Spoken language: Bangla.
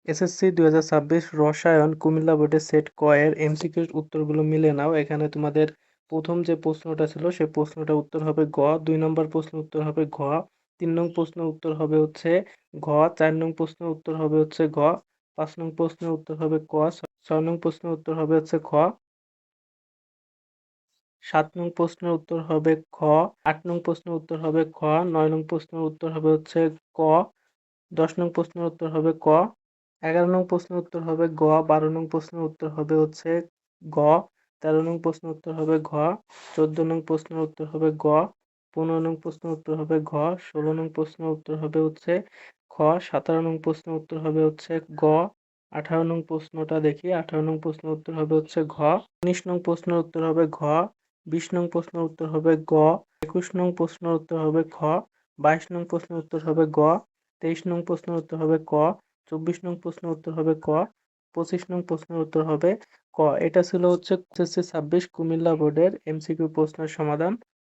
এসএসসি 2026 রসায়ন কুমিল্লা বোর্ডের সেট ক এর এমসিকিউর উত্তরগুলো মিলে নাও। এখানে তোমাদের প্রথম যে প্রশ্নটা ছিল সেই প্রশ্নটা উত্তর হবে গ, 2 নম্বর প্রশ্ন উত্তর হবে ঘ, 3 নং প্রশ্ন উত্তর হবে হচ্ছে ঘ, 4 নং প্রশ্ন উত্তর হবে হচ্ছে ঘ, 5 নং প্রশ্নের উত্তর হবে ক, 6 নং প্রশ্নের উত্তর হবে হচ্ছে খ, 7 নং প্রশ্নের উত্তর হবে খ, 8 নং প্রশ্নের উত্তর হবে খ, 9 নং প্রশ্নের উত্তর হবে হচ্ছে ক, 10 নং প্রশ্নের উত্তর হবে ক, 11 নং প্রশ্নের উত্তর হবে গ, 12 নং প্রশ্নের উত্তর হবে হচ্ছে গ, 13 নং প্রশ্নের উত্তর হবে ঘ, 14 নং প্রশ্নের উত্তর হবে গ, 15 নং প্রশ্নের উত্তর হবে ঘ, 16 নং প্রশ্নের উত্তর হবে হচ্ছে খ, 17 নং প্রশ্নের উত্তর হবে হচ্ছে গ, 18 নং প্রশ্নটা দেখি, 18 নং প্রশ্নের উত্তর হবে হচ্ছে ঘ, 19 নং প্রশ্নের উত্তর হবে ঘ, 20 নং প্রশ্নের উত্তর হবে গ, 21 নং প্রশ্নের উত্তর হবে খ, 22 নং প্রশ্নের উত্তর হবে গ, 23 নং প্রশ্নের উত্তর হবে ক, 24 নং প্রশ্নের উত্তর হবে ক, 25 নং প্রশ্নের উত্তর হবে ক। এটা ছিল হচ্ছে এসএসসি 26 কুমিল্লা বোর্ডের এমসিকিউ প্রশ্নের সমাধান।